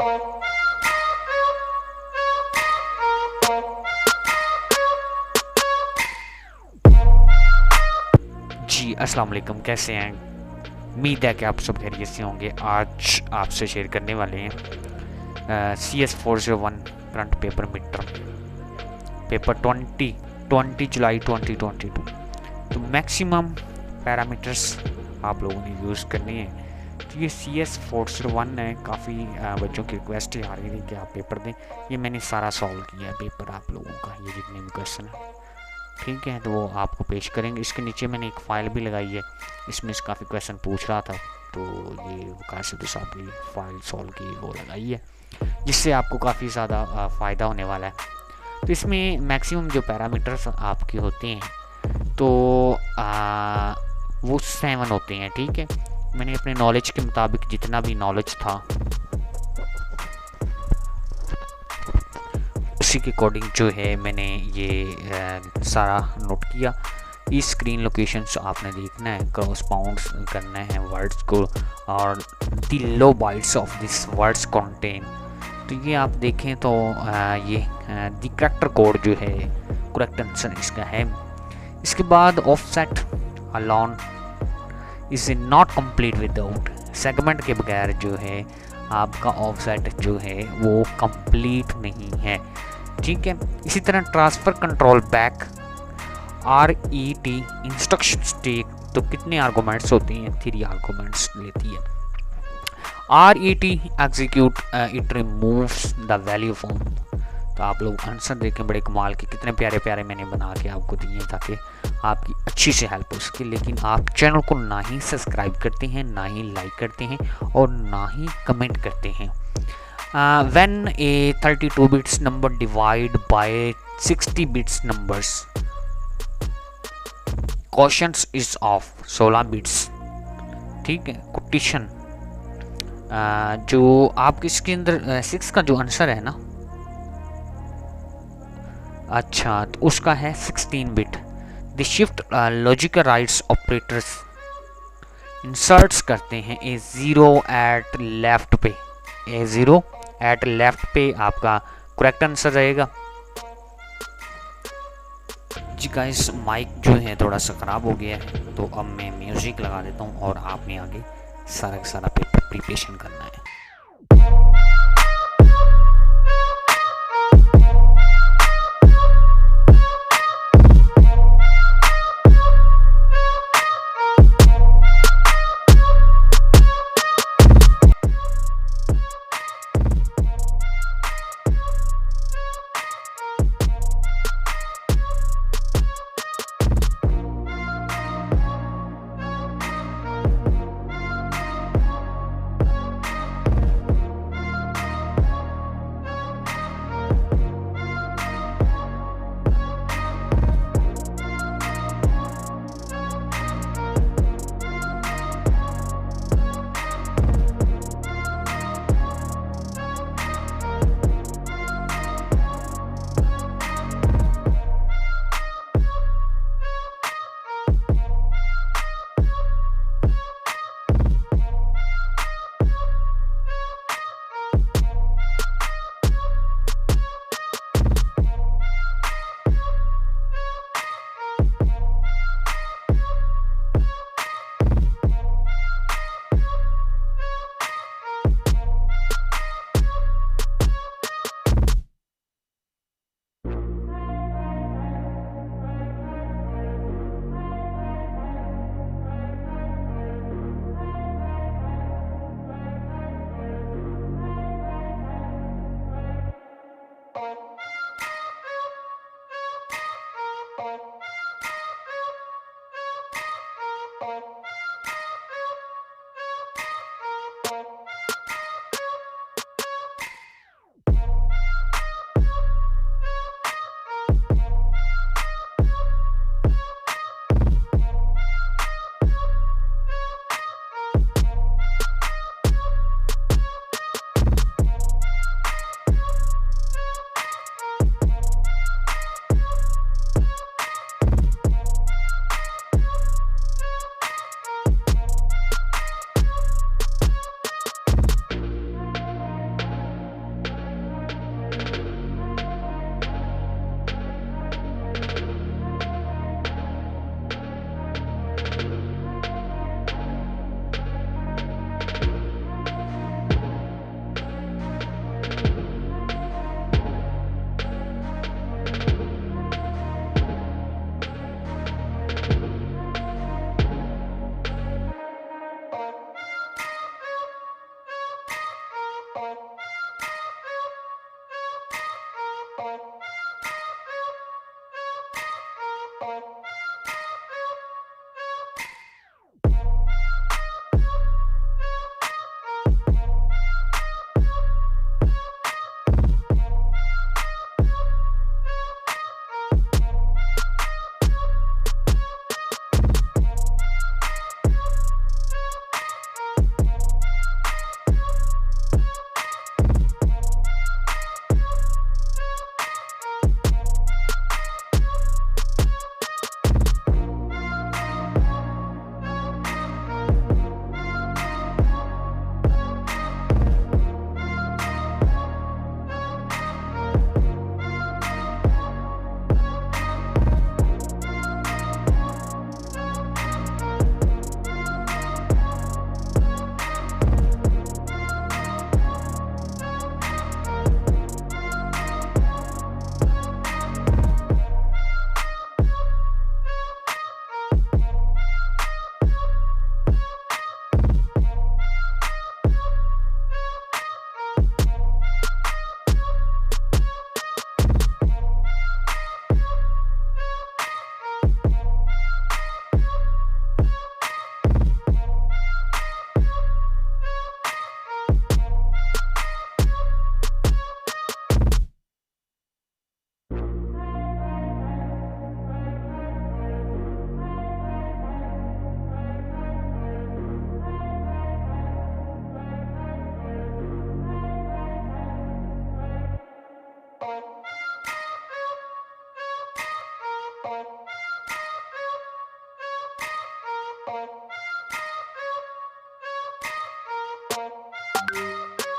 जी अस्सलाम वालेकुम, कैसे हैं? उम्मीद है कि आप सब खैरियत से होंगे। आज आपसे शेयर करने वाले हैं CS401 front paper mid term paper 20 जुलाई 2022। तो मैक्सिमम पैरामीटर्स आप लोगों ने यूज़ करनी है। तो ये CS401 है, काफ़ी बच्चों की रिक्वेस्ट आ रही थी कि आप पेपर दें। ये मैंने सारा सॉल्व किया है पेपर आप लोगों का, ये जितने भी क्वेश्चन है, ठीक है, तो वो आपको पेश करेंगे। इसके नीचे मैंने एक फ़ाइल भी लगाई है, इसमें से काफ़ी क्वेश्चन पूछ रहा था, तो ये वकार से साहब की फ़ाइल सॉल्व की वो लगाई है, जिससे आपको काफ़ी ज़्यादा फ़ायदा होने वाला है। तो इसमें मैक्सिमम जो पैरामीटर्स आपके होते हैं तो वो 7 होते हैं, ठीक है। मैंने अपने नॉलेज के मुताबिक जितना भी नॉलेज था उसी के अकॉर्डिंग जो है मैंने ये सारा नोट किया। ये स्क्रीन लोकेशंस आपने देखना है, करस्पॉन्ड करना है वर्ड्स को, और the low bytes of this words contain. तो ये आप देखें तो ये द करेक्टर कोड जो है, करेक्ट आंसर इसका है। इसके बाद offset alone is not complete without, segment के बगैर जो है आपका ऑफसेट जो है वो कंप्लीट नहीं है, ठीक है। इसी तरह transfer control back RET instruction take, तो कितने आर्गूमेंट्स होते हैं? 3 आर्गूमेंट्स लेती है। RET execute it removes the value from. तो आप लोग आंसर देखें, बड़े कमाल के, कितने प्यारे प्यारे मैंने बना के आपको दिए ताकि आपकी अच्छी से हेल्प हो सके। लेकिन आप चैनल को ना ही सब्सक्राइब करते हैं, ना ही लाइक करते हैं, और ना ही कमेंट करते हैं। When a 32 bits number divide by 60 bits numbers, quotient is of 16 bits, ठीक है। क्वोटिशन जो आपके इसके अंदर 6 का जो आंसर है ना, अच्छा, तो उसका है 16 bit. The shift logical rights operators inserts करते हैं A0 एट लेफ्ट पे, A0 एट लेफ्ट पे आपका करेक्ट आंसर रहेगा। जी गाइस, माइक जो है थोड़ा सा ख़राब हो गया है, तो अब मैं म्यूज़िक लगा देता हूँ और आपने आगे सारा का सारा पेपर प्रिपरेशन करना है।